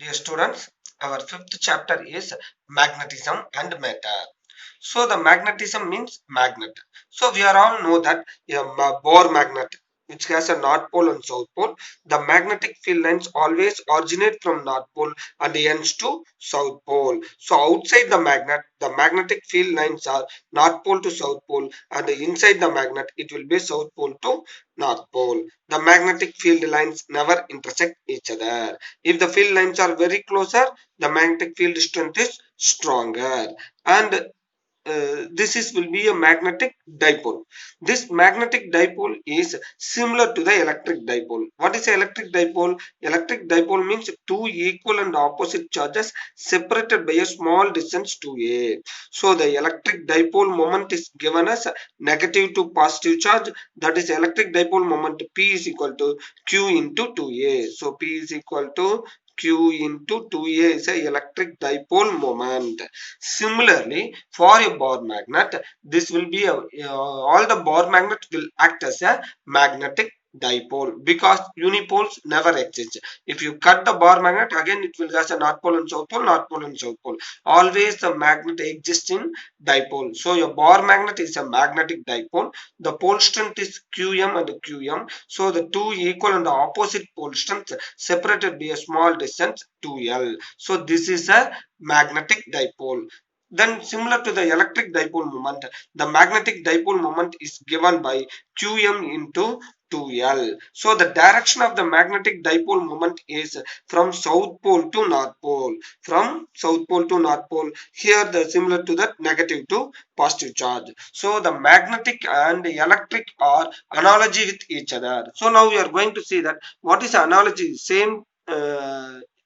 Dear students, our fifth chapter is magnetism and matter. So the magnetism means magnet. So we are all know that a Bohr magnet which has a north pole and south pole, the magnetic field lines always originate from north pole and ends to south pole. So outside the magnetic field lines are north pole to south pole, and inside the magnet it will be south pole to north pole. The magnetic field lines never intersect each other. If the field lines are very closer, the magnetic field strength is stronger, and this is will be a magnetic dipole. This magnetic dipole is similar to the electric dipole. What is electric dipole? Electric dipole means two equal and opposite charges separated by a small distance 2a. So the electric dipole moment is given as negative to positive charge. That is electric dipole moment P is equal to Q into 2a. So P is equal to Q into 2a is a electric dipole moment. Similarly, for a Bohr magnet, this will be all the Bohr magnet will act as a magnetic dipole because unipoles never exist. If you cut the Bohr magnet, again it will has a north pole and south pole, north pole and south pole. Always the magnet exists in dipole. So a Bohr magnet is a magnetic dipole. The pole strength is Qm and Qm. So the two equal and the opposite pole strengths separated by a small distance 2L. So this is a magnetic dipole. Then similar to the electric dipole moment, the magnetic dipole moment is given by Qm into 2L. So the direction of the magnetic dipole moment is from south pole to north pole. From south pole to north pole. Here the similar to that negative to positive charge. So the magnetic and the electric are analogy with each other. So now we are going to see that what is analogy. Same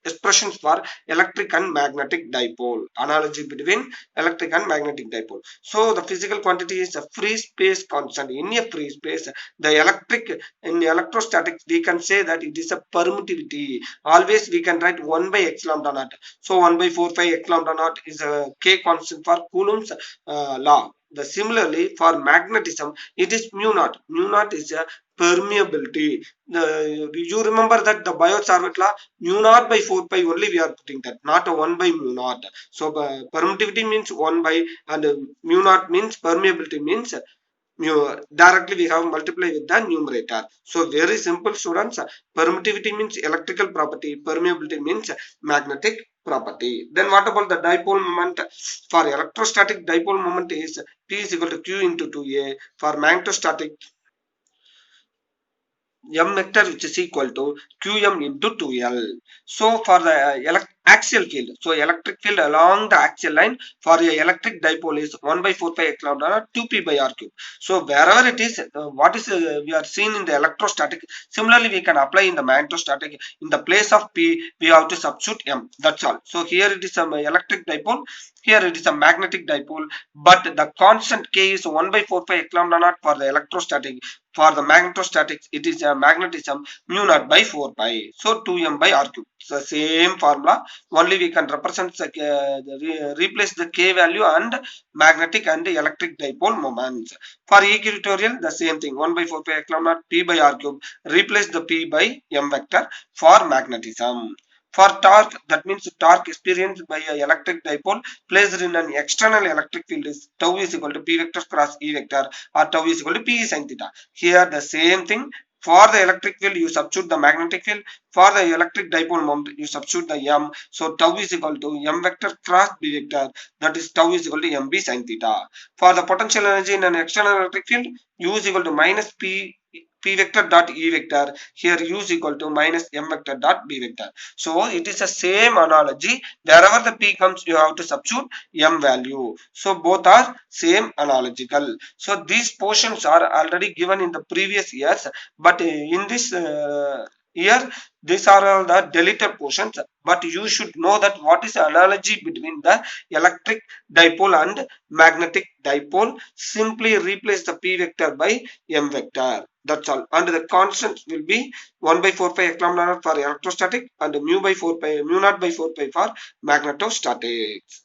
expressions for electric and magnetic dipole. Analogy between electric and magnetic dipole. So the physical quantity is a free space constant. In a free space, the electric in electrostatics we can say that it is a permittivity. Always we can write 1 by epsilon naught. So 1 by 4 pi epsilon naught is a k constant for Coulomb's law. The similarly for magnetism, it is mu naught. Mu naught is a permeability. You remember that the Biot-Savart law, mu naught by 4 pi only we are putting that, not a 1 by mu naught. So permittivity means 1 by, and mu naught means permeability means mu, directly we have multiply with the numerator. So very simple students, permittivity means electrical property, permeability means magnetic property. Then what about the dipole moment? For electrostatic dipole moment is P is equal to Q into 2a. For magnetostatic, M vector which is equal to Qm into 2L. So for the axial field, so electric field along the axial line for a electric dipole is 1 by 4 pi epsilon naught 2p by r cube. So wherever it is, what is we are seen in the electrostatic, similarly we can apply in the magnetostatic. In the place of p, we have to substitute m. That's all. So here it is an electric dipole. Here it is a magnetic dipole, but the constant k is 1 by 4 pi epsilon naught for the electrostatic. For the magnetostatics, it is a magnetism mu naught by 4 pi. So 2m by r cube. It's the same formula. Only we can represent replace the k value and magnetic and electric dipole moments. For equatorial, the same thing. 1 by 4 pi epsilon naught p by r cube. Replace the p by m vector for magnetism. For torque, that means torque experienced by a electric dipole placed in an external electric field is tau is equal to p vector cross e vector, or tau is equal to p sin theta. Here the same thing. For the electric field, you substitute the magnetic field. For the electric dipole moment, you substitute the m. So tau is equal to m vector cross b vector. That is tau is equal to mb sin theta. For the potential energy in an external electric field, u is equal to minus p vector dot e vector. Here u is equal to minus m vector dot b vector. So it is the same analogy. Wherever the p comes, you have to substitute m value. So both are same analogical. So these portions are already given in the previous years, but in this year these are all the deleted portions. But you should know that what is the analogy between the electric dipole and magnetic dipole. Simply replace the p vector by m vector. That's all. And the constant will be 1 by 4 pi epsilon naught for electrostatic and mu by 4 pi mu naught by 4 pi for magnetostatics.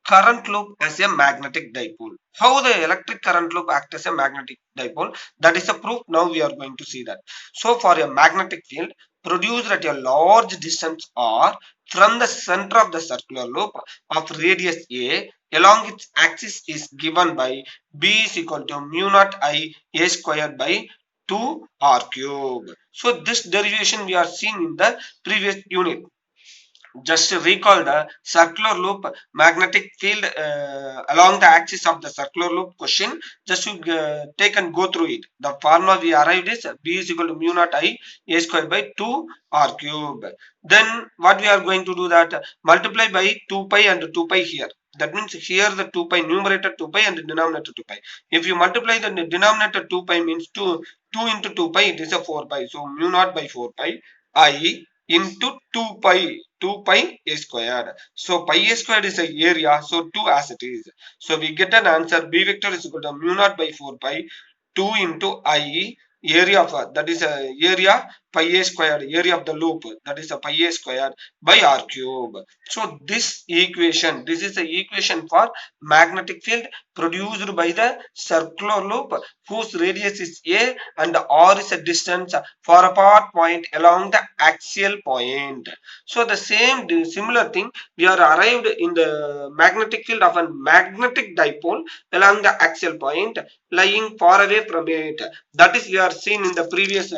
Current loop as a magnetic dipole. How the electric current loop acts as a magnetic dipole? That is a proof. Now we are going to see that. So for a magnetic field, produced at a large distance r from the center of the circular loop of radius a along its axis is given by b is equal to mu naught I a squared by 2 r cube. So this derivation we are seeing in the previous unit. Just to recall the circular loop magnetic field along the axis of the circular loop question. Just to take and go through it. The formula we arrived is b is equal to mu naught I a square by 2 r cube. Then what we are going to do that multiply by 2 pi and 2 pi here. That means here the 2 pi numerator 2 pi and denominator 2 pi. If you multiply the denominator 2 pi means 2 into 2 pi, it is a 4 pi. So mu naught by 4 pi I into 2 pi a squared. So pi a squared is a area, so 2 as it is. So we get an answer b vector is equal to mu naught by 4 pi 2 into I area of that is a area pi a squared, area of the loop, that is a pi a squared by r cube. So this equation, this is the equation for magnetic field produced by the circular loop whose radius is a and r is a distance far apart point along the axial point. So the similar thing we are arrived in the magnetic field of a magnetic dipole along the axial point lying far away from it. That is we are seen in the previous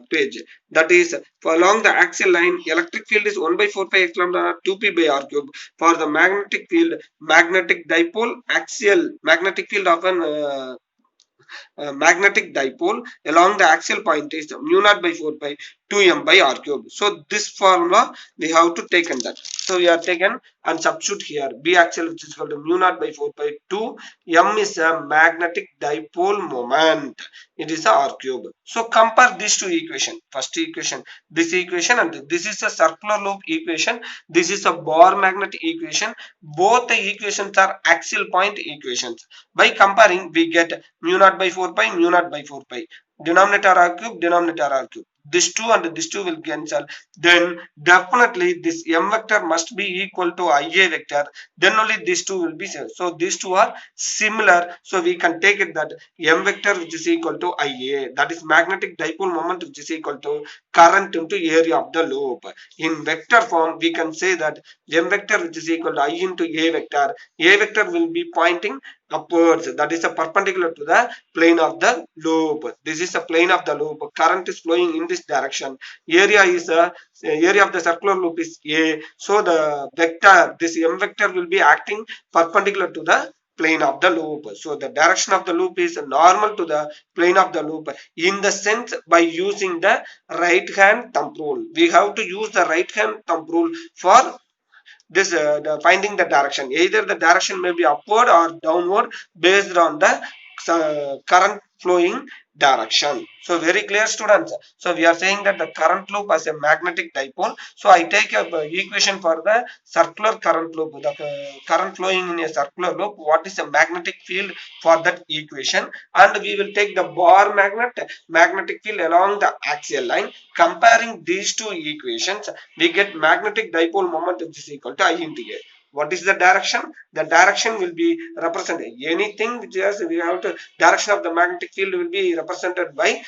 page. That is for along the axial line electric field is 1 by 4 pi epsilon naught 2 pi by r cube. For the magnetic field magnetic dipole axial magnetic field of an magnetic dipole along the axial point is mu naught by 4 pi 2m by r cube. So this formula we have to take in that. So we are taken and substitute here b axial which is equal to mu naught by 4 pi 2 m is a magnetic dipole moment. It is a r cube. So compare these two equation. First equation, this equation, and this is a circular loop equation. This is a Bohr magnet equation. Both the equations are axial point equations. By comparing, we get mu naught by 4 pi, mu naught by 4 pi. Denominator r cube, denominator r cube. This 2 and this 2 will cancel. Then definitely this m vector must be equal to ia vector. Then only these two will be same. So these two are similar. So we can take it that m vector which is equal to ia. That is magnetic dipole moment which is equal to current into area of the loop. In vector form, we can say that m vector which is equal to I into a vector. A vector will be pointing upwards, that is a perpendicular to the plane of the loop. This is the plane of the loop. Current is flowing in this direction. Area is a area of the circular loop is a. So the vector, this m vector will be acting perpendicular to the plane of the loop. So the direction of the loop is normal to the plane of the loop. In the sense, by using the right hand thumb rule, we have to use the right hand thumb rule for this finding the direction. Either the direction may be upward or downward based on the current flowing direction. So very clear, students. So we are saying that the current loop as a magnetic dipole. So I take a equation for the circular current loop, the current flowing in a circular loop. What is the magnetic field for that equation? And we will take the Bohr magnetic field along the axial line. Comparing these two equations, we get magnetic dipole moment which is equal to I into A. What is the direction? The direction will be represented. Anything which has we have to direction of the magnetic field will be represented by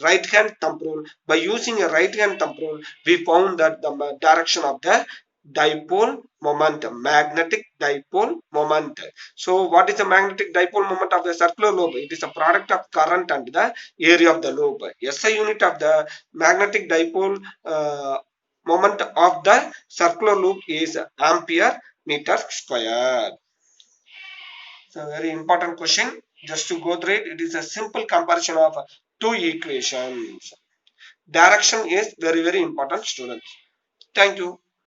right hand thumb rule. By using a right hand thumb rule, we found that the direction of the dipole moment, magnetic dipole moment. So what is the magnetic dipole moment of the circular loop? It is a product of current and the area of the loop. SI unit of the magnetic dipole moment of the circular loop is ampere meter square. So very important question. Just to go through it, it is a simple comparison of two equations. Direction is very important, students. Thank you.